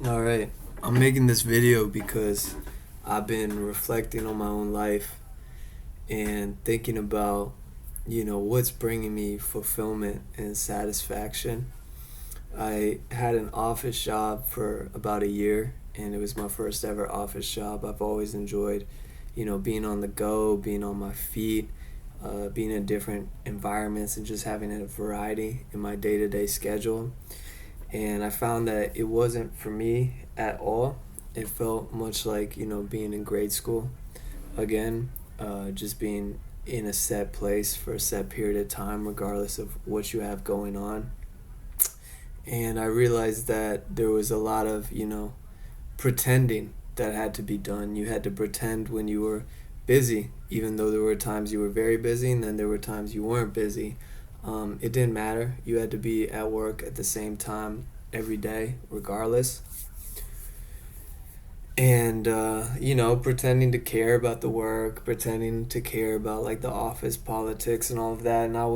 All right. I'm making this video because I've been reflecting on my own life and thinking about, what's bringing me fulfillment and satisfaction. I had an office job for about a year, and it was my first ever office job. I've always enjoyed, being on the go, being on my feet, being in different environments, and just having a variety in my day to day schedule. And I found that it wasn't for me at all. It felt much like being in grade school again, just being in a set place for a set period of time, regardless of what you have going on. And I realized that there was a lot of pretending that had to be done. You had to pretend when you were busy, even though there were times you were very busy, and then there were times you weren't busy. It didn't matter. You had to be at work at the same time every day, regardless. And pretending to care about the work, pretending to care about like the office politics and all of that. And I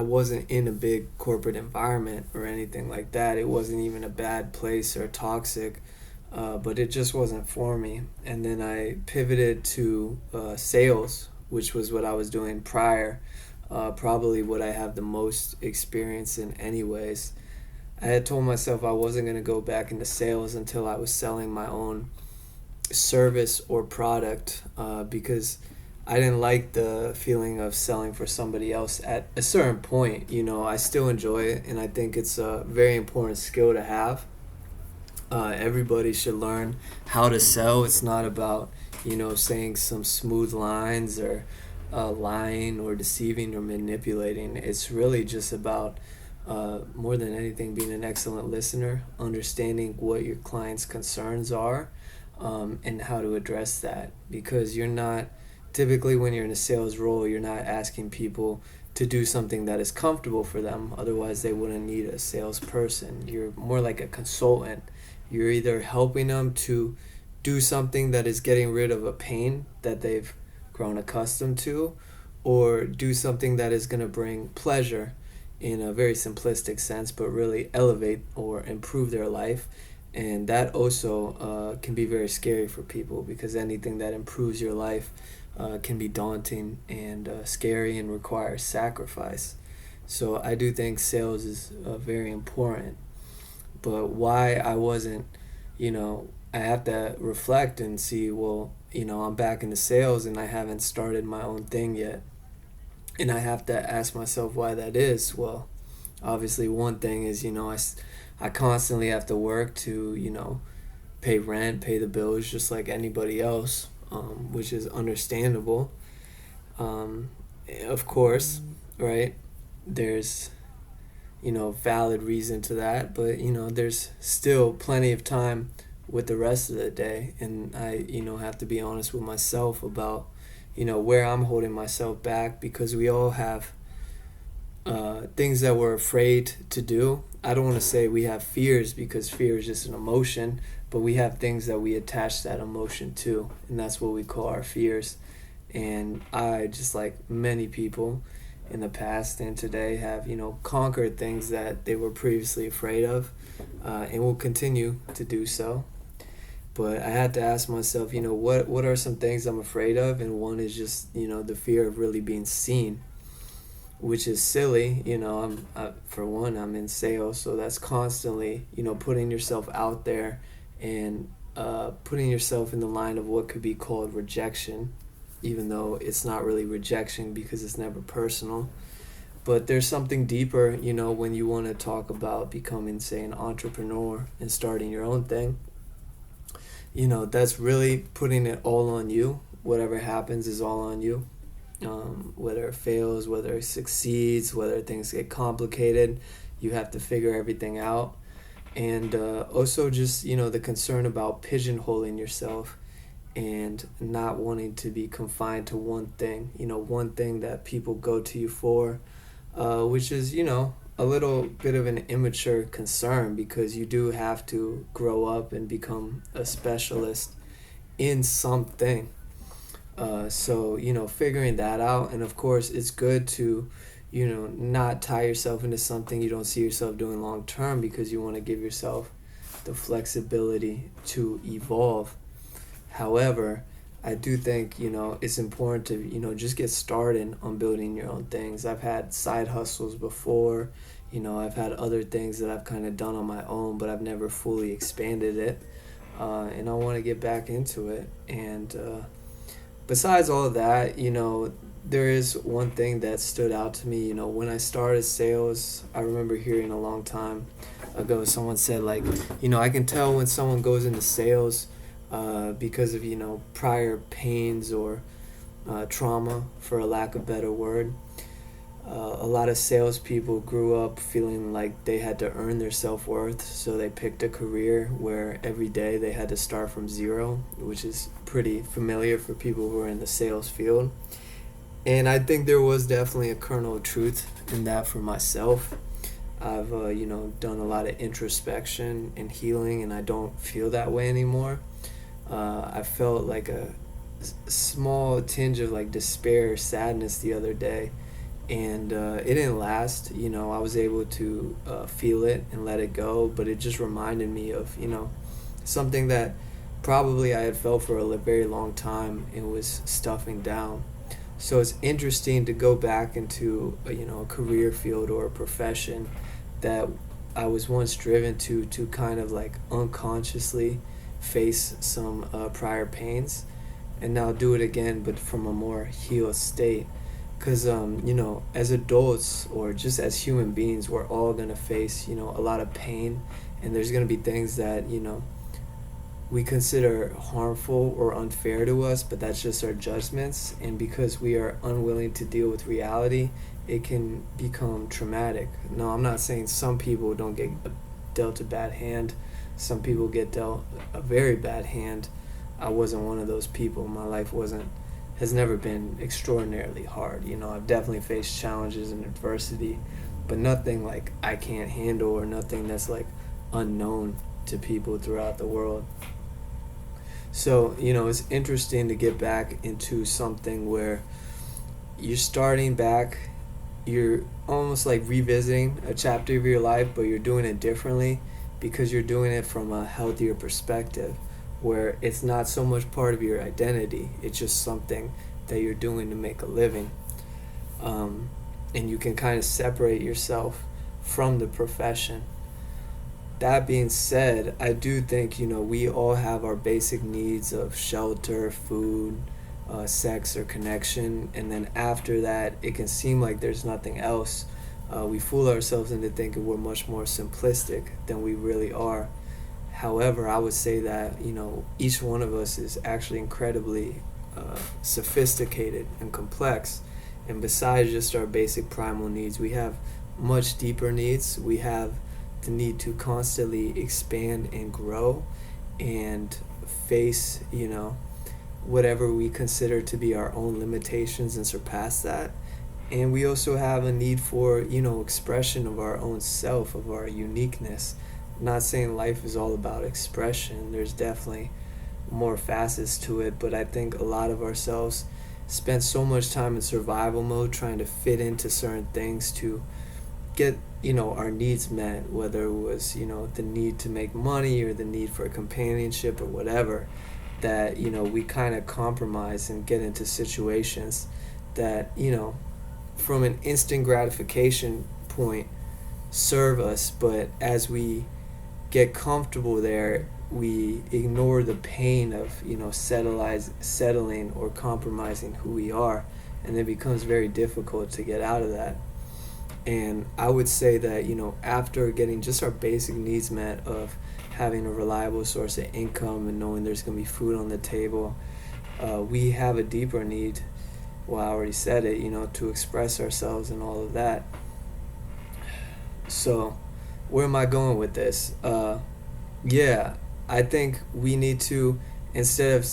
wasn't in a big corporate environment or anything like that. It wasn't even a bad place or toxic, but it just wasn't for me. And then I pivoted to sales, which was what I was doing prior, probably what I have the most experience in, anyways. I had told myself I wasn't going to go back into sales until I was selling my own service or product, because I didn't like the feeling of selling for somebody else at a certain point. I still enjoy it, and I think it's a very important skill to have. Everybody should learn how to sell. It's not about, saying some smooth lines or lying or deceiving or manipulating. It's really just about, more than anything, being an excellent listener, understanding what your client's concerns are, and how to address that. Because you're not, typically, when you're in a sales role, you're not asking people to do something that is comfortable for them. Otherwise, they wouldn't need a salesperson. You're more like a consultant. You're either helping them to do something that is getting rid of a pain that they've grown accustomed to, or do something that is going to bring pleasure in a very simplistic sense, but really elevate or improve their life. And that also can be very scary for people, because anything that improves your life can be daunting and scary and require sacrifice. So I do think sales is very important. But why I wasn't, I have to reflect and see, well, I'm back into sales and I haven't started my own thing yet. And I have to ask myself why that is. Well, obviously, one thing is, I constantly have to work to, pay rent, pay the bills just like anybody else, which is understandable. Um, of course, right? There's, valid reason to that, but, there's still plenty of time with the rest of the day. And I, have to be honest with myself about, where I'm holding myself back, because we all have things that we're afraid to do. I don't want to say we have fears, because fear is just an emotion, but we have things that we attach that emotion to, and that's what we call our fears. And I, just like many people in the past and today, have conquered things that they were previously afraid of, and will continue to do so. But I had to ask myself, what are some things I'm afraid of? And one is just the fear of really being seen, which is silly. For one, I'm in sales, so that's constantly putting yourself out there, and putting yourself in the line of what could be called rejection, even though it's not really rejection because it's never personal. But there's something deeper, when you want to talk about becoming, say, an entrepreneur and starting your own thing. That's really putting it all on you. Whatever happens is all on you. Whether it fails, whether it succeeds, whether things get complicated, you have to figure everything out. And also just, the concern about pigeonholing yourself and not wanting to be confined to one thing, one thing that people go to you for, which is, a little bit of an immature concern, because you do have to grow up and become a specialist in something. So, figuring that out. And of course, it's good to, not tie yourself into something you don't see yourself doing long term, because you want to give yourself the flexibility to evolve. However, I do think, it's important to, just get started on building your own things. I've had side hustles before, I've had other things that I've kind of done on my own, but I've never fully expanded it. And I want to get back into it. And besides all of that, there is one thing that stood out to me. When I started sales, I remember hearing a long time ago someone said, like, I can tell when someone goes into sales because of, prior pains or trauma, for a lack of a better word. A lot of salespeople grew up feeling like they had to earn their self-worth, so they picked a career where every day they had to start from zero, which is pretty familiar for people who are in the sales field. And I think there was definitely a kernel of truth in that for myself. I've, done a lot of introspection and healing, and I don't feel that way anymore. I felt like a small tinge of like despair, sadness the other day, and it didn't last. I was able to feel it and let it go, but it just reminded me of, something that probably I had felt for a very long time and was stuffing down. So it's interesting to go back into a career field or a profession that I was once driven to kind of like unconsciously face some prior pains, and now do it again, but from a more healed state. Because as adults or just as human beings, we're all gonna face a lot of pain, and there's gonna be things that we consider harmful or unfair to us, but that's just our judgments. And because we are unwilling to deal with reality, it can become traumatic. No, I'm not saying some people don't get dealt a bad hand. Some people get dealt a very bad hand. I wasn't one of those people. My life has never been extraordinarily hard. I've definitely faced challenges and adversity, but nothing like I can't handle, or nothing that's like unknown to people throughout the world. So, it's interesting to get back into something where you're starting back, you're almost like revisiting a chapter of your life, but you're doing it differently because you're doing it from a healthier perspective, where it's not so much part of your identity, it's just something that you're doing to make a living. And you can kind of separate yourself from the profession. That being said, I do think, we all have our basic needs of shelter, food, sex, or connection. And then after that, it can seem like there's nothing else. We fool ourselves into thinking we're much more simplistic than we really are. However, I would say that, each one of us is actually incredibly sophisticated and complex. And besides just our basic primal needs, we have much deeper needs. We have the need to constantly expand and grow and face, whatever we consider to be our own limitations and surpass that. And we also have a need for, expression of our own self, of our uniqueness. I'm not saying life is all about expression. There's definitely more facets to it, but I think a lot of ourselves spend so much time in survival mode trying to fit into certain things to get our needs met, whether it was the need to make money or the need for companionship or whatever, that we kind of compromise and get into situations that from an instant gratification point serve us, but as we get comfortable there, we ignore the pain of settling or compromising who we are, and it becomes very difficult to get out of that. And I would say that, after getting just our basic needs met of having a reliable source of income and knowing there's going to be food on the table, we have a deeper need, well, I already said it, to express ourselves and all of that. So, where am I going with this? Yeah, I think we need to, instead of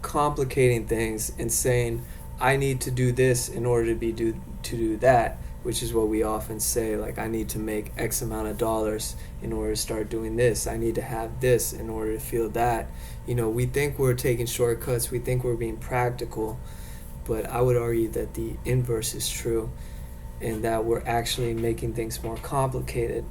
complicating things and saying, I need to do this in order to do that, which is what we often say, like, I need to make X amount of dollars in order to start doing this. I need to have this in order to feel that. We think we're taking shortcuts. We think we're being practical. But I would argue that the inverse is true, and that we're actually making things more complicated.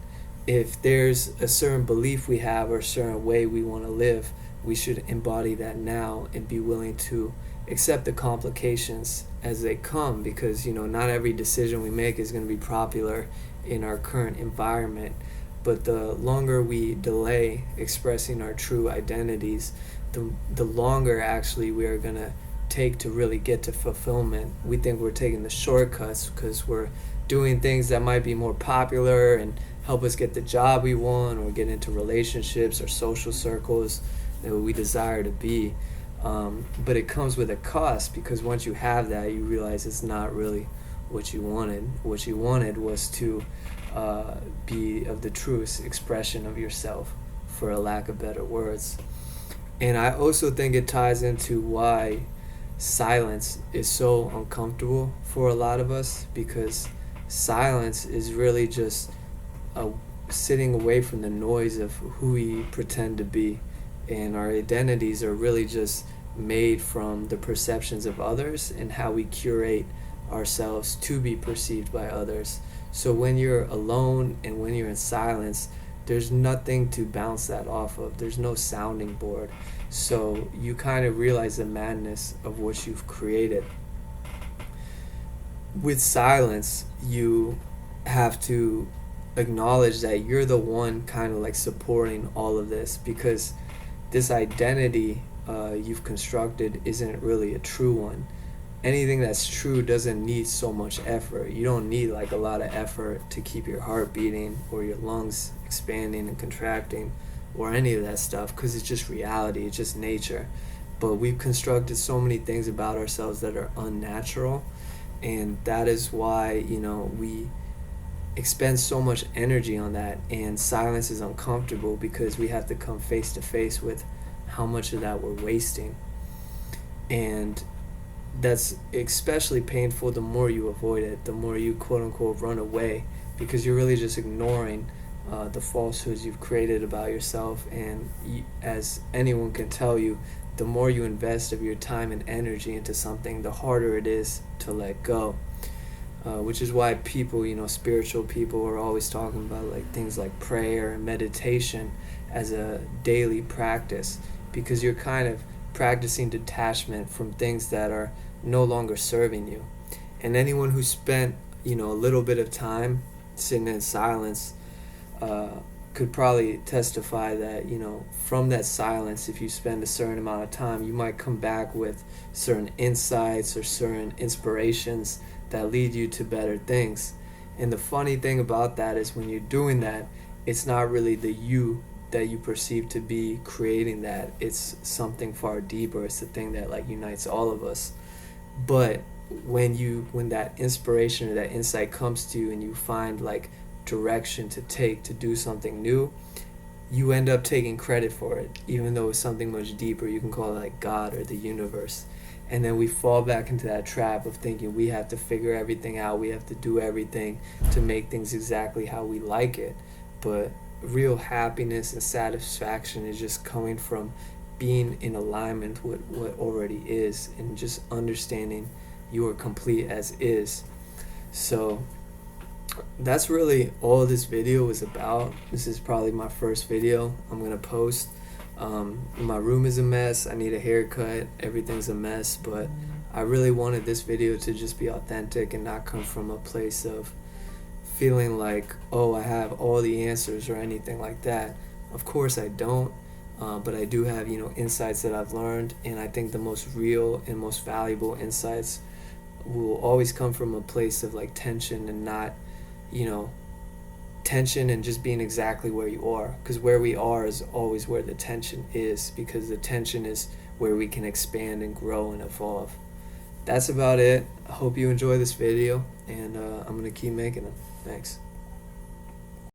if there's a certain belief we have or a certain way we want to live, we should embody that now and be willing to accept the complications as they come, because not every decision we make is going to be popular in our current environment. But the longer we delay expressing our true identities, the longer actually we are going to take to really get to fulfillment. We think we're taking the shortcuts because we're doing things that might be more popular and help us get the job we want or get into relationships or social circles that we desire to be. But it comes with a cost, because once you have that, you realize it's not really what you wanted. What you wanted was to be of the truest expression of yourself, for a lack of better words. And I also think it ties into why silence is so uncomfortable for a lot of us, because silence is really just sitting away from the noise of who we pretend to be. And our identities are really just made from the perceptions of others and how we curate ourselves to be perceived by others. So when you're alone and when you're in silence, there's nothing to bounce that off of. There's no sounding board. So you kind of realize the madness of what you've created. With silence, you have to acknowledge that you're the one kind of like supporting all of this, because this identity you've constructed isn't really a true one. Anything that's true doesn't need so much effort. You don't need like a lot of effort to keep your heart beating or your lungs expanding and contracting or any of that stuff, because it's just reality, it's just nature. But we've constructed so many things about ourselves that are unnatural, and that is why we expend so much energy on that. And silence is uncomfortable because we have to come face to face with how much of that we're wasting. And that's especially painful the more you avoid it, the more you quote unquote run away, because you're really just ignoring the falsehoods you've created about yourself. And as anyone can tell you, the more you invest of your time and energy into something, the harder it is to let go. Which is why people, spiritual people, are always talking about like things like prayer and meditation as a daily practice, because you're kind of practicing detachment from things that are no longer serving you. And anyone who spent a little bit of time sitting in silence could probably testify that from that silence, if you spend a certain amount of time, you might come back with certain insights or certain inspirations that lead you to better things. And the funny thing about that is, when you're doing that, it's not really the you that you perceive to be creating that. It's something far deeper. It's the thing that like unites all of us. But when that inspiration or that insight comes to you and you find like direction to take to do something new, you end up taking credit for it, even though it's something much deeper. You can call it like God or the universe. And then we fall back into that trap of thinking we have to figure everything out, we have to do everything to make things exactly how we like it. But real happiness and satisfaction is just coming from being in alignment with what already is, and just understanding you are complete as is. So that's really all this video was about. This is probably my first video I'm gonna post. My room is a mess, I need a haircut, everything's a mess, but I really wanted this video to just be authentic and not come from a place of feeling like, oh, I have all the answers or anything like that. Of course I don't, but I do have insights that I've learned, and I think the most real and most valuable insights will always come from a place of like tension, and not tension and just being exactly where you are, because where we are is always where the tension is, because the tension is where we can expand and grow and evolve. That's about it. I hope you enjoy this video, and I'm gonna keep making them. Thanks.